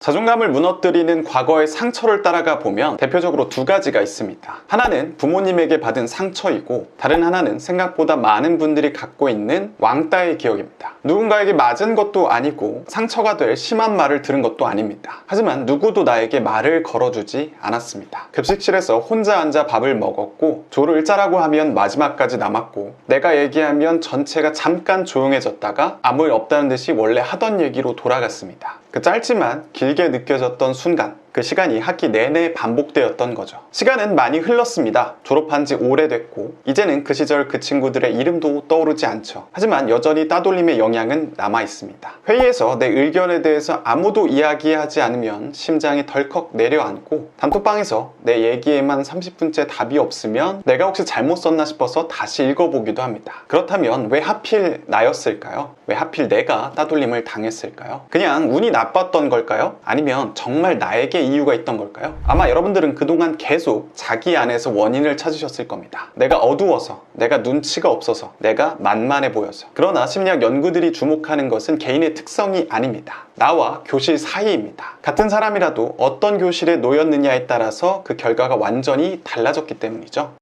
자존감을 무너뜨리는 과거의 상처를 따라가 보면 대표적으로 두 가지가 있습니다. 하나는 부모님에게 받은 상처이고, 다른 하나는 생각보다 많은 분들이 갖고 있는 왕따의 기억입니다. 누군가에게 맞은 것도 아니고 상처가 될 심한 말을 들은 것도 아닙니다. 하지만 누구도 나에게 말을 걸어주지 않았습니다. 급식실에서 혼자 앉아 밥을 먹었고, 조를 짜라고 하면 마지막까지 남았고, 내가 얘기하면 전체가 잠깐 조용해졌다가 아무 일 없다는 듯이 원래 하던 얘기로 돌아갔습니다. 그 짧지만 길게 느껴졌던 순간, 그 시간이 학기 내내 반복되었던 거죠. 시간은 많이 흘렀습니다. 졸업한 지 오래됐고, 이제는 그 시절 그 친구들의 이름도 떠오르지 않죠. 하지만 여전히 따돌림의 영향은 남아있습니다. 회의에서 내 의견에 대해서 아무도 이야기하지 않으면 심장이 덜컥 내려앉고, 단톡방에서 내 얘기에만 30분째 답이 없으면 내가 혹시 잘못 썼나 싶어서 다시 읽어보기도 합니다. 그렇다면 왜 하필 나였을까요? 왜 하필 내가 따돌림을 당했을까요? 그냥 운이 나빴던 걸까요? 아니면 정말 나에게 이유가 있던 걸까요? 아마 여러분들은 그동안 계속 자기 안에서 원인을 찾으셨을 겁니다. 내가 어두워서, 내가 눈치가 없어서, 내가 만만해 보여서. 그러나 심리학 연구들이 주목하는 것은 개인의 특성이 아닙니다. 나와 교실 사이입니다. 같은 사람이라도 어떤 교실에 놓였느냐에 따라서 그 결과가 완전히 달라졌기 때문이죠.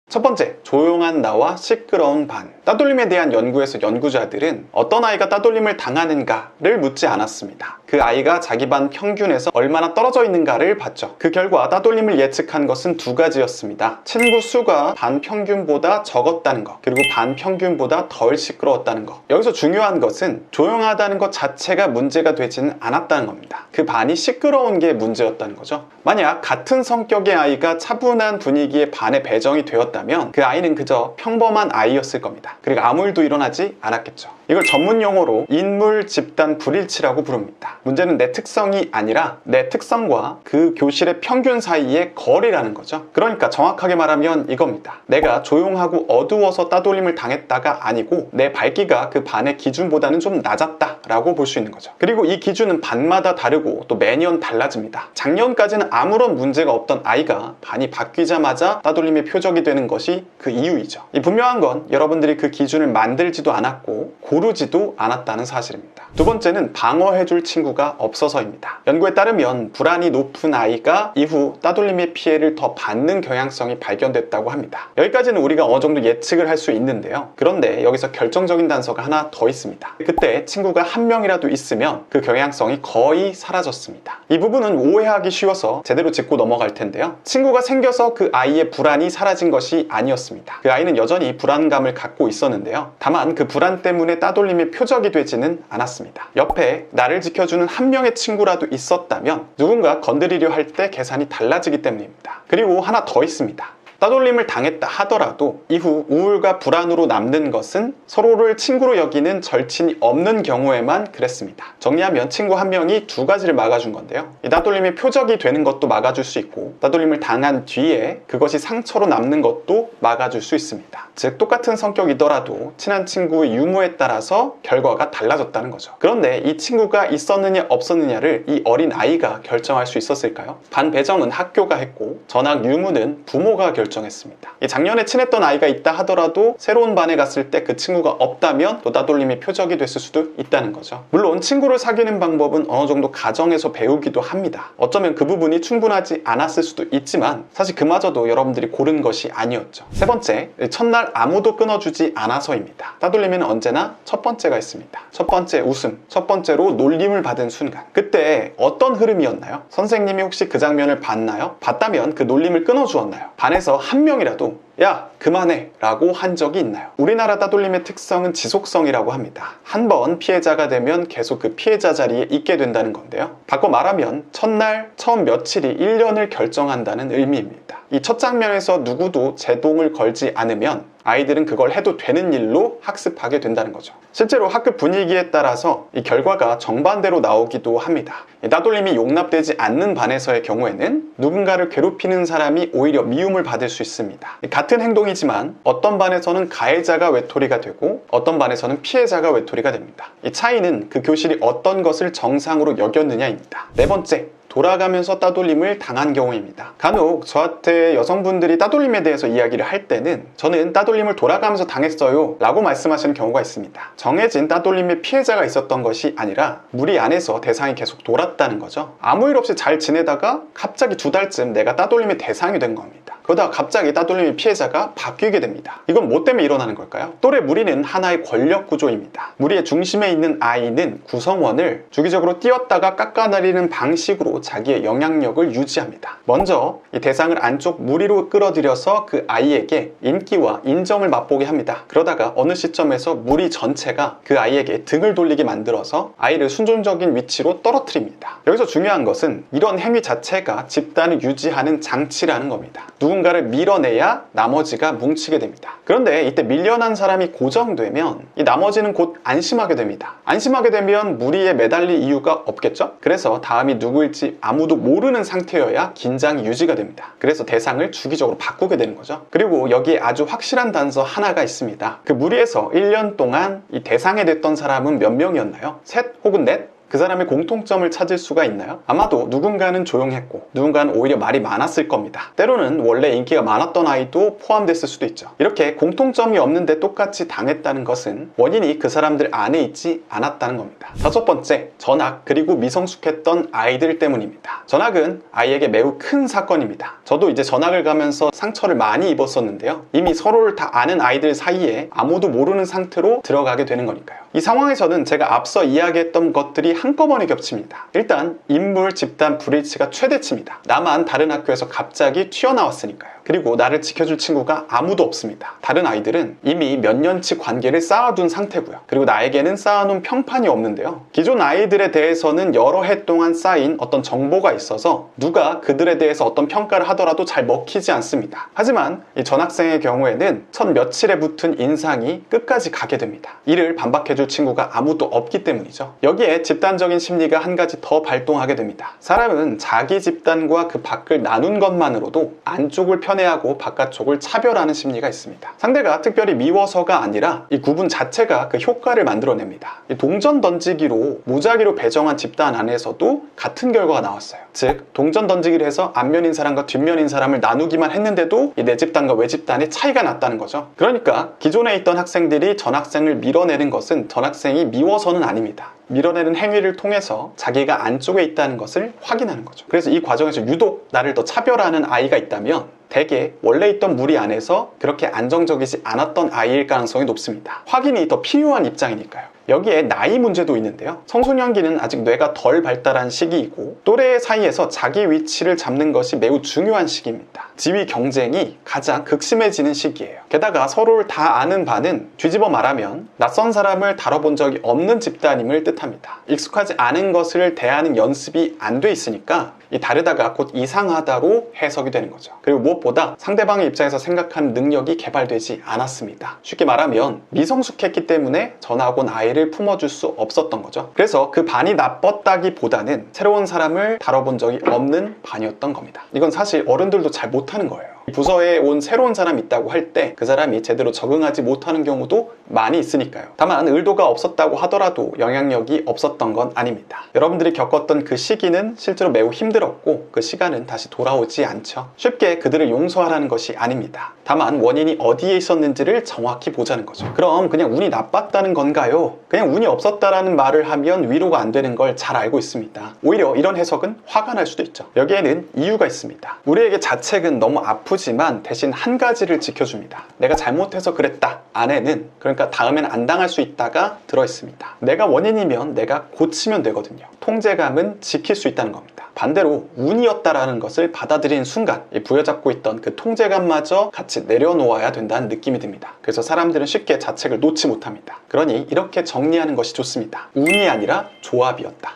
첫 번째, 조용한 나와 시끄러운 반. 따돌림에 대한 연구에서 연구자들은 어떤 아이가 따돌림을 당하는가를 묻지 않았습니다. 그 아이가 자기 반 평균에서 얼마나 떨어져 있는가를 봤죠. 그 결과 따돌림을 예측한 것은 두 가지였습니다. 친구 수가 반 평균보다 적었다는 것, 그리고 반 평균보다 덜 시끄러웠다는 것. 여기서 중요한 것은 조용하다는 것 자체가 문제가 되지는 않았다는 겁니다. 그 반이 시끄러운 게 문제였다는 거죠. 만약 같은 성격의 아이가 차분한 분위기의 반에 배정이 되었다면 그 아이는 그저 평범한 아이였을 겁니다. 그리고 아무 일도 일어나지 않았겠죠. 이걸 전문 용어로 인물 집단 불일치라고 부릅니다. 문제는 내 특성이 아니라 내 특성과 그 교실의 평균 사이의 거리라는 거죠. 그러니까 정확하게 말하면 이겁니다. 내가 조용하고 어두워서 따돌림을 당했다가 아니고 내 밝기가 그 반의 기준보다는 좀 낮았다라고 볼 수 있는 거죠. 그리고 이 기준은 반마다 다르고 또 매년 달라집니다. 작년까지는 아무런 문제가 없던 아이가 반이 바뀌자마자 따돌림의 표적이 되는 것이 그 이유이죠. 이 분명한 건 여러분들이 그 기준을 만들지도 않았고 고르지도 않았다는 사실입니다. 두 번째는 방어해줄 친구가 없어서입니다. 연구에 따르면 불안이 높은 아이가 이후 따돌림의 피해를 더 받는 경향성이 발견됐다고 합니다. 여기까지는 우리가 어느 정도 예측을 할 수 있는데요. 그런데 여기서 결정적인 단서가 하나 더 있습니다. 그때 친구가 한 명이라도 있으면 그 경향성이 거의 사라졌습니다. 이 부분은 오해하기 쉬워서 제대로 짚고 넘어갈 텐데요. 친구가 생겨서 그 아이의 불안이 사라진 것이 아니었습니다. 그 아이는 여전히 불안감을 갖고 있었는데요. 다만 그 불안 때문에 따돌림의 표적이 되지는 않았습니다. 옆에 나를 지켜주는 한 명의 친구라도 있었다면 누군가 건드리려 할 때 계산이 달라지기 때문입니다. 그리고 하나 더 있습니다. 따돌림을 당했다 하더라도 이후 우울과 불안으로 남는 것은 서로를 친구로 여기는 절친이 없는 경우에만 그랬습니다. 정리하면 친구 한 명이 두 가지를 막아준 건데요. 이 따돌림의 표적이 되는 것도 막아줄 수 있고, 따돌림을 당한 뒤에 그것이 상처로 남는 것도 막아줄 수 있습니다. 즉 똑같은 성격이더라도 친한 친구의 유무에 따라서 결과가 달라졌다는 거죠. 그런데 이 친구가 있었느냐 없었느냐를 이 어린 아이가 결정할 수 있었을까요? 반 배정은 학교가 했고 전학 유무는 부모가 결정했습니다. 작년에 친했던 아이가 있다 하더라도 새로운 반에 갔을 때 그 친구가 없다면 또 따돌림의 표적이 됐을 수도 있다는 거죠. 물론 친구를 사귀는 방법은 어느 정도 가정에서 배우기도 합니다. 어쩌면 그 부분이 충분하지 않았을 수도 있지만 사실 그마저도 여러분들이 고른 것이 아니었죠. 세 번째, 첫날 아무도 끊어주지 않아서입니다. 따돌림에는 언제나 첫 번째가 있습니다. 첫 번째 웃음, 첫 번째로 놀림을 받은 순간, 그때 어떤 흐름이었나요? 선생님이 혹시 그 장면을 봤나요? 봤다면 그 놀림을 끊어주었나요? 반에서 한 명이라도 야 그만해 라고 한 적이 있나요? 우리나라 따돌림의 특성은 지속성이라고 합니다. 한 번 피해자가 되면 계속 그 피해자 자리에 있게 된다는 건데요. 바꿔 말하면 첫날, 처음 며칠이 1년을 결정한다는 의미입니다. 이 첫 장면에서 누구도 제동을 걸지 않으면 아이들은 그걸 해도 되는 일로 학습하게 된다는 거죠. 실제로 학급 분위기에 따라서 이 결과가 정반대로 나오기도 합니다. 따돌림이 용납되지 않는 반에서의 경우에는 누군가를 괴롭히는 사람이 오히려 미움을 받을 수 있습니다. 같은 행동이지만 어떤 반에서는 가해자가 외톨이가 되고 어떤 반에서는 피해자가 외톨이가 됩니다. 이 차이는 그 교실이 어떤 것을 정상으로 여겼느냐입니다. 네 번째, 돌아가면서 따돌림을 당한 경우입니다. 간혹 저한테 여성분들이 따돌림에 대해서 이야기를 할 때는 저는 따돌림을 돌아가면서 당했어요 라고 말씀하시는 경우가 있습니다. 정해진 따돌림의 피해자가 있었던 것이 아니라 무리 안에서 대상이 계속 돌았다는 거죠. 아무 일 없이 잘 지내다가 갑자기 2달쯤 내가 따돌림의 대상이 된 겁니다. 그러다가 갑자기 따돌림의 피해자가 바뀌게 됩니다. 이건 뭐 때문에 일어나는 걸까요? 또래 무리는 하나의 권력 구조입니다. 무리의 중심에 있는 아이는 구성원을 주기적으로 띄웠다가 깎아내리는 방식으로 자기의 영향력을 유지합니다. 먼저 이 대상을 안쪽 무리로 끌어들여서 그 아이에게 인기와 인정을 맛보게 합니다. 그러다가 어느 시점에서 무리 전체가 그 아이에게 등을 돌리게 만들어서 아이를 순종적인 위치로 떨어뜨립니다. 여기서 중요한 것은 이런 행위 자체가 집단을 유지하는 장치라는 겁니다. 누군가를 밀어내야 나머지가 뭉치게 됩니다. 그런데 이때 밀려난 사람이 고정되면 이 나머지는 곧 안심하게 됩니다. 안심하게 되면 무리에 매달릴 이유가 없겠죠? 그래서 다음이 누구일지 아무도 모르는 상태여야 긴장이 유지가 됩니다. 그래서 대상을 주기적으로 바꾸게 되는 거죠. 그리고 여기에 아주 확실한 단서 하나가 있습니다. 그 무리에서 1년 동안 이 대상이 됐던 사람은 몇 명이었나요? 셋 혹은 넷? 그 사람의 공통점을 찾을 수가 있나요? 아마도 누군가는 조용했고 누군가는 오히려 말이 많았을 겁니다. 때로는 원래 인기가 많았던 아이도 포함됐을 수도 있죠. 이렇게 공통점이 없는데 똑같이 당했다는 것은 원인이 그 사람들 안에 있지 않았다는 겁니다. 5번째, 전학 그리고 미성숙했던 아이들 때문입니다. 전학은 아이에게 매우 큰 사건입니다. 저도 이제 전학을 가면서 상처를 많이 입었었는데요. 이미 서로를 다 아는 아이들 사이에 아무도 모르는 상태로 들어가게 되는 거니까요. 이 상황에서는 제가 앞서 이야기했던 것들이 한꺼번에 겹칩니다. 일단 인물, 집단, 불일치가 최대치입니다. 나만 다른 학교에서 갑자기 튀어나왔으니까요. 그리고 나를 지켜줄 친구가 아무도 없습니다. 다른 아이들은 이미 몇 년치 관계를 쌓아둔 상태고요. 그리고 나에게는 쌓아놓은 평판이 없는데요. 기존 아이들에 대해서는 여러 해 동안 쌓인 어떤 정보가 있어서 누가 그들에 대해서 어떤 평가를 하더라도 잘 먹히지 않습니다. 하지만 이 전학생의 경우에는 첫 며칠에 붙은 인상이 끝까지 가게 됩니다. 이를 반박해줄 친구가 아무도 없기 때문이죠. 여기에 집단적인 심리가 한 가지 더 발동하게 됩니다. 사람은 자기 집단과 그 밖을 나눈 것만으로도 안쪽을 편애하고 바깥쪽을 차별하는 심리가 있습니다. 상대가 특별히 미워서가 아니라 이 구분 자체가 그 효과를 만들어냅니다. 이 동전 던지기로 무작위로 배정한 집단 안에서도 같은 결과가 나왔어요. 즉 동전 던지기를 해서 앞면인 사람과 뒷면인 사람을 나누기만 했는데도 이 내 집단과 외 집단의 차이가 났다는 거죠. 그러니까 기존에 있던 학생들이 전학생을 밀어내는 것은 전학생이 미워서는 아닙니다. 밀어내는 행위를 통해서 자기가 안쪽에 있다는 것을 확인하는 거죠. 그래서 이 과정에서 유독 나를 더 차별하는 아이가 있다면 대개 원래 있던 무리 안에서 그렇게 안정적이지 않았던 아이일 가능성이 높습니다. 확인이 더 필요한 입장이니까요. 여기에 나이 문제도 있는데요. 청소년기는 아직 뇌가 덜 발달한 시기이고 또래 사이에서 자기 위치를 잡는 것이 매우 중요한 시기입니다. 지위 경쟁이 가장 극심해지는 시기예요. 게다가 서로를 다 아는 바는 뒤집어 말하면 낯선 사람을 다뤄본 적이 없는 집단임을 뜻합니다. 익숙하지 않은 것을 대하는 연습이 안 돼 있으니까 이 다르다가 곧 이상하다로 해석이 되는 거죠. 그리고 무엇보다 상대방의 입장에서 생각하는 능력이 개발되지 않았습니다. 쉽게 말하면 미성숙했기 때문에 전학 온 아이를 품어줄 수 없었던 거죠. 그래서 그 반이 나빴다기보다는 새로운 사람을 다뤄본 적이 없는 반이었던 겁니다. 이건 사실 어른들도 잘 못하는 거예요. 부서에 온 새로운 사람이 있다고 할 때 그 사람이 제대로 적응하지 못하는 경우도 많이 있으니까요. 다만 의도가 없었다고 하더라도 영향력이 없었던 건 아닙니다. 여러분들이 겪었던 그 시기는 실제로 매우 힘들었고 그 시간은 다시 돌아오지 않죠. 쉽게 그들을 용서하라는 것이 아닙니다. 다만 원인이 어디에 있었는지를 정확히 보자는 거죠. 그럼 그냥 운이 나빴다는 건가요? 그냥 운이 없었다라는 말을 하면 위로가 안 되는 걸 잘 알고 있습니다. 오히려 이런 해석은 화가 날 수도 있죠. 여기에는 이유가 있습니다. 우리에게 자책은 너무 아프지만 대신 한 가지를 지켜줍니다. 내가 잘못해서 그랬다 안에는, 그러니까 다음엔 안 당할 수 있다가 들어있습니다. 내가 원인이면 내가 고치면 되거든요. 통제감은 지킬 수 있다는 겁니다. 반대로 운이었다라는 것을 받아들이는 순간 부여잡고 있던 그 통제감마저 같이 내려놓아야 된다는 느낌이 듭니다. 그래서 사람들은 쉽게 자책을 놓지 못합니다. 그러니 이렇게 정리하는 것이 좋습니다. 운이 아니라 조합이었다.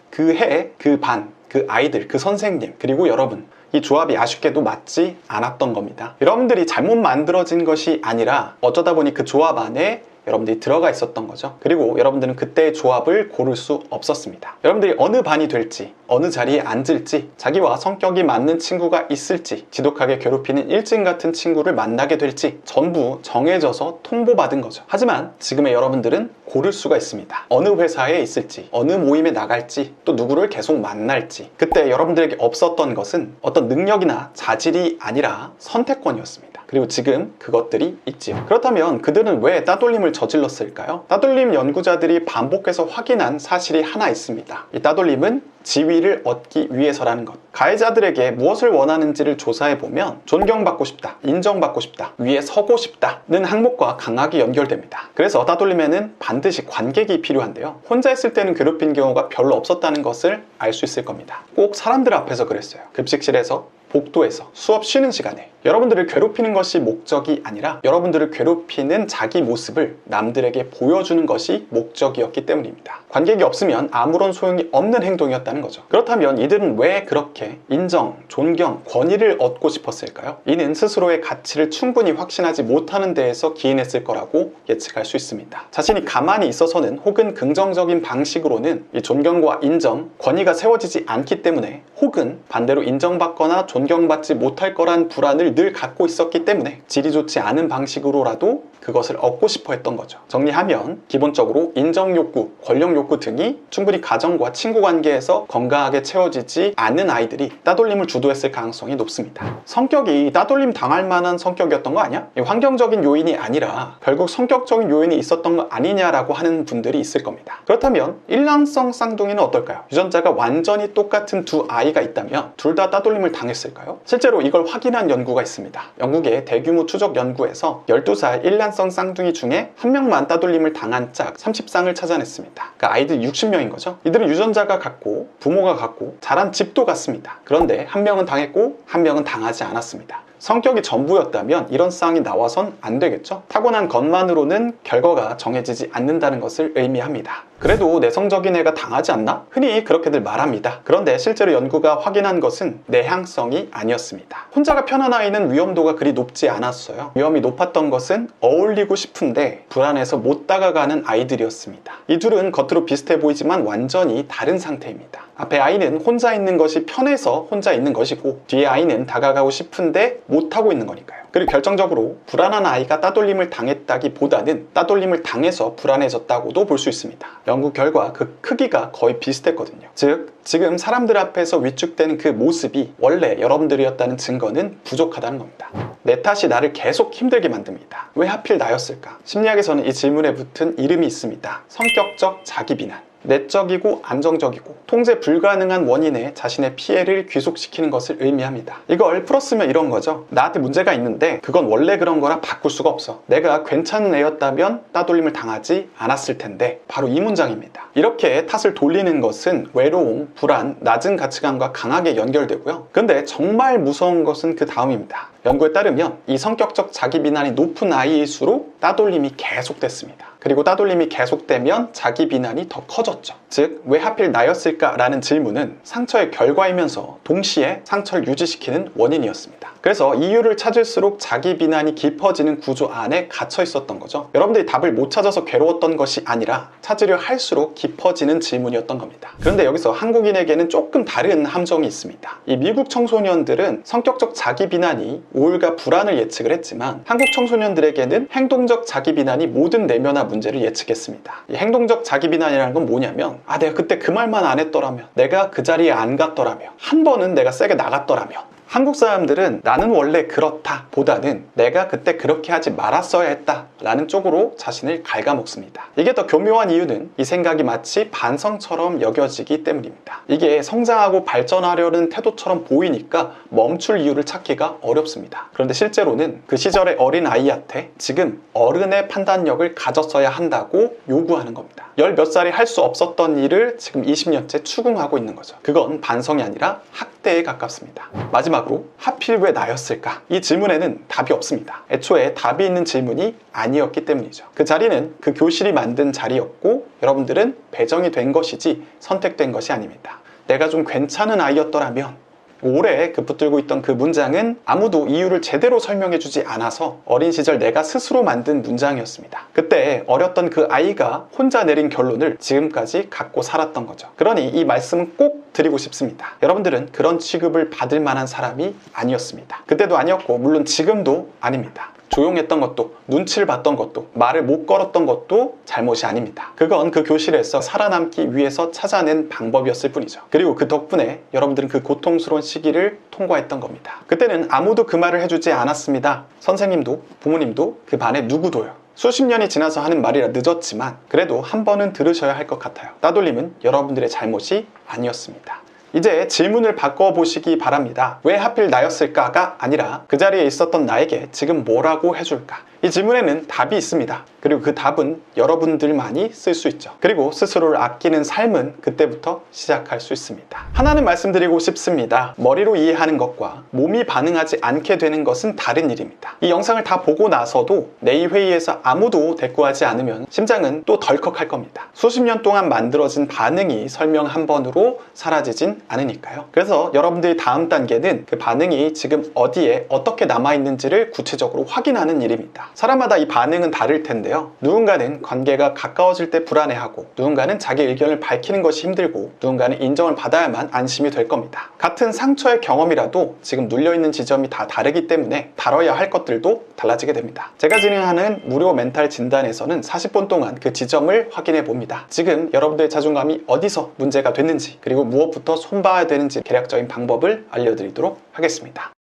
그 해, 그 반, 그 아이들, 그 선생님, 그리고 여러분, 이 조합이 아쉽게도 맞지 않았던 겁니다. 여러분들이 잘못 만들어진 것이 아니라 어쩌다 보니 그 조합 안에 여러분들이 들어가 있었던 거죠. 그리고 여러분들은 그때의 조합을 고를 수 없었습니다. 여러분들이 어느 반이 될지, 어느 자리에 앉을지, 자기와 성격이 맞는 친구가 있을지, 지독하게 괴롭히는 일진 같은 친구를 만나게 될지 전부 정해져서 통보받은 거죠. 하지만 지금의 여러분들은 고를 수가 있습니다. 어느 회사에 있을지, 어느 모임에 나갈지, 또 누구를 계속 만날지. 그때 여러분들에게 없었던 것은 어떤 능력이나 자질이 아니라 선택권이었습니다. 그리고 지금 그것들이 있지요. 그렇다면 그들은 왜 따돌림을 저질렀을까요? 따돌림 연구자들이 반복해서 확인한 사실이 하나 있습니다. 이 따돌림은 지위를 얻기 위해서라는 것. 가해자들에게 무엇을 원하는지를 조사해보면 존경받고 싶다, 인정받고 싶다, 위에 서고 싶다는 항목과 강하게 연결됩니다. 그래서 따돌림에는 반드시 관객이 필요한데요. 혼자 있을 때는 괴롭힌 경우가 별로 없었다는 것을 알 수 있을 겁니다. 꼭 사람들 앞에서 그랬어요. 급식실에서, 복도에서, 수업 쉬는 시간에. 여러분들을 괴롭히는 것이 목적이 아니라 여러분들을 괴롭히는 자기 모습을 남들에게 보여주는 것이 목적이었기 때문입니다. 관객이 없으면 아무런 소용이 없는 행동이었다는 거죠. 그렇다면 이들은 왜 그렇게 인정, 존경, 권위를 얻고 싶었을까요? 이는 스스로의 가치를 충분히 확신하지 못하는 데에서 기인했을 거라고 예측할 수 있습니다. 자신이 가만히 있어서는 혹은 긍정적인 방식으로는 이 존경과 인정, 권위가 세워지지 않기 때문에 혹은 반대로 인정받거나 존경받지 못할 거란 불안을 늘 갖고 있었기 때문에 질이 좋지 않은 방식으로라도 그것을 얻고 싶어 했던 거죠. 정리하면 기본적으로 인정 욕구, 권력 욕구 등이 충분히 가정과 친구 관계에서 건강하게 채워지지 않는 아이들이 따돌림을 주도했을 가능성이 높습니다. 성격이 따돌림 당할 만한 성격이었던 거 아니야? 환경적인 요인이 아니라 결국 성격적인 요인이 있었던 거 아니냐라고 하는 분들이 있을 겁니다. 그렇다면 일란성 쌍둥이는 어떨까요? 유전자가 완전히 똑같은 두 아이가 있다면 둘 다 따돌림을 당했을까요? 실제로 이걸 확인한 연구가 있습니다. 영국의 대규모 추적 연구에서 12살 일란성 쌍둥이 중에 한 명만 따돌림을 당한 짝 30쌍을 찾아냈습니다. 그러니까 아이들 60명인 거죠. 이들은 유전자가 같고 부모가 같고 자란 집도 같습니다. 그런데 한 명은 당했고 한 명은 당하지 않았습니다. 성격이 전부였다면 이런 쌍이 나와선 안 되겠죠? 타고난 것만으로는 결과가 정해지지 않는다는 것을 의미합니다. 그래도 내성적인 애가 당하지 않나? 흔히 그렇게들 말합니다. 그런데 실제로 연구가 확인한 것은 내향성이 아니었습니다. 혼자가 편한 아이는 위험도가 그리 높지 않았어요. 위험이 높았던 것은 어울리고 싶은데 불안해서 못 다가가는 아이들이었습니다. 이 둘은 겉으로 비슷해 보이지만 완전히 다른 상태입니다. 앞에 아이는 혼자 있는 것이 편해서 혼자 있는 것이고 뒤에 아이는 다가가고 싶은데 못하고 있는 거니까요. 그리고 결정적으로 불안한 아이가 따돌림을 당했다기보다는 따돌림을 당해서 불안해졌다고도 볼 수 있습니다. 연구 결과 그 크기가 거의 비슷했거든요. 즉 지금 사람들 앞에서 위축되는 그 모습이 원래 여러분들이었다는 증거는 부족하다는 겁니다. 내 탓이 나를 계속 힘들게 만듭니다. 왜 하필 나였을까? 심리학에서는 이 질문에 붙은 이름이 있습니다. 성격적 자기 비난. 내적이고 안정적이고 통제 불가능한 원인에 자신의 피해를 귀속시키는 것을 의미합니다. 이걸 풀었으면 이런 거죠. 나한테 문제가 있는데 그건 원래 그런 거라 바꿀 수가 없어. 내가 괜찮은 애였다면 따돌림을 당하지 않았을 텐데. 바로 이 문장입니다. 이렇게 탓을 돌리는 것은 외로움, 불안, 낮은 가치관과 강하게 연결되고요. 근데 정말 무서운 것은 그 다음입니다. 연구에 따르면 이 성격적 자기 비난이 높은 아이일수록 따돌림이 계속됐습니다. 그리고 따돌림이 계속되면 자기 비난이 더 커졌죠. 즉, 왜 하필 나였을까? 라는 질문은 상처의 결과이면서 동시에 상처를 유지시키는 원인이었습니다. 그래서 이유를 찾을수록 자기 비난이 깊어지는 구조 안에 갇혀 있었던 거죠. 여러분들이 답을 못 찾아서 괴로웠던 것이 아니라 찾으려 할수록 깊어지는 질문이었던 겁니다. 그런데 여기서 한국인에게는 조금 다른 함정이 있습니다. 이 미국 청소년들은 성격적 자기 비난이 우울과 불안을 예측을 했지만 한국 청소년들에게는 행동적 자기 비난이 모든 내면화 문제를 예측했습니다. 이 행동적 자기 비난이라는 건 뭐냐면 내가 그때 그 말만 안 했더라면, 내가 그 자리에 안 갔더라면, 한 번은 내가 세게 나갔더라면. 한국 사람들은 나는 원래 그렇다 보다는 내가 그때 그렇게 하지 말았어야 했다 라는 쪽으로 자신을 갉아먹습니다. 이게 더 교묘한 이유는 이 생각이 마치 반성처럼 여겨지기 때문입니다. 이게 성장하고 발전하려는 태도처럼 보이니까 멈출 이유를 찾기가 어렵습니다. 그런데 실제로는 그 시절의 어린 아이한테 지금 어른의 판단력을 가졌어야 한다고 요구하는 겁니다. 10몇 살이 할 수 없었던 일을 지금 20년째 추궁하고 있는 거죠. 그건 반성이 아니라 학대에 가깝습니다. 마지막으로 하필 왜 나였을까? 이 질문에는 답이 없습니다. 애초에 답이 있는 질문이 아니었기 때문이죠. 그 자리는 그 교실이 만든 자리였고 여러분들은 배정이 된 것이지 선택된 것이 아닙니다. 내가 좀 괜찮은 아이였더라면. 오래 붙들고 있던 그 문장은 아무도 이유를 제대로 설명해주지 않아서 어린 시절 내가 스스로 만든 문장이었습니다. 그때 어렸던 그 아이가 혼자 내린 결론을 지금까지 갖고 살았던 거죠. 그러니 이 말씀은 꼭 드리고 싶습니다. 여러분들은 그런 취급을 받을 만한 사람이 아니었습니다. 그때도 아니었고 물론 지금도 아닙니다. 조용했던 것도, 눈치를 봤던 것도, 말을 못 걸었던 것도 잘못이 아닙니다. 그건 그 교실에서 살아남기 위해서 찾아낸 방법이었을 뿐이죠. 그리고 그 덕분에 여러분들은 그 고통스러운 시기를 통과했던 겁니다. 그때는 아무도 그 말을 해주지 않았습니다. 선생님도, 부모님도, 그 반의 누구도요. 수십 년이 지나서 하는 말이라 늦었지만 그래도 한 번은 들으셔야 할 것 같아요. 따돌림은 여러분들의 잘못이 아니었습니다. 이제 질문을 바꿔보시기 바랍니다. 왜 하필 나였을까가 아니라 그 자리에 있었던 나에게 지금 뭐라고 해줄까? 이 질문에는 답이 있습니다. 그리고 그 답은 여러분들만이 쓸 수 있죠. 그리고 스스로를 아끼는 삶은 그때부터 시작할 수 있습니다. 하나는 말씀드리고 싶습니다. 머리로 이해하는 것과 몸이 반응하지 않게 되는 것은 다른 일입니다. 이 영상을 다 보고 나서도 내일 회의에서 아무도 대꾸하지 않으면 심장은 또 덜컥할 겁니다. 수십 년 동안 만들어진 반응이 설명 한 번으로 사라지진 않으니까요. 그래서 여러분들이 다음 단계는 그 반응이 지금 어디에 어떻게 남아있는지를 구체적으로 확인하는 일입니다. 사람마다 이 반응은 다를 텐데요. 누군가는 관계가 가까워질 때 불안해하고, 누군가는 자기 의견을 밝히는 것이 힘들고, 누군가는 인정을 받아야만 안심이 될 겁니다. 같은 상처의 경험이라도 지금 눌려있는 지점이 다 다르기 때문에 다뤄야 할 것들도 달라지게 됩니다. 제가 진행하는 무료 멘탈 진단에서는 40분 동안 그 지점을 확인해 봅니다. 지금 여러분들의 자존감이 어디서 문제가 됐는지, 그리고 무엇부터 손봐야 되는지 계략적인 방법을 알려드리도록 하겠습니다.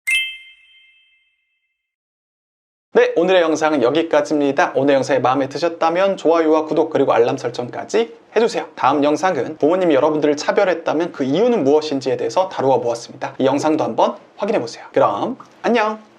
네, 오늘의 영상은 여기까지입니다. 오늘 영상이 마음에 드셨다면 좋아요와 구독 그리고 알람 설정까지 해주세요. 다음 영상은 부모님이 여러분들을 차별했다면 그 이유는 무엇인지에 대해서 다루어 보았습니다. 이 영상도 한번 확인해 보세요. 그럼 안녕!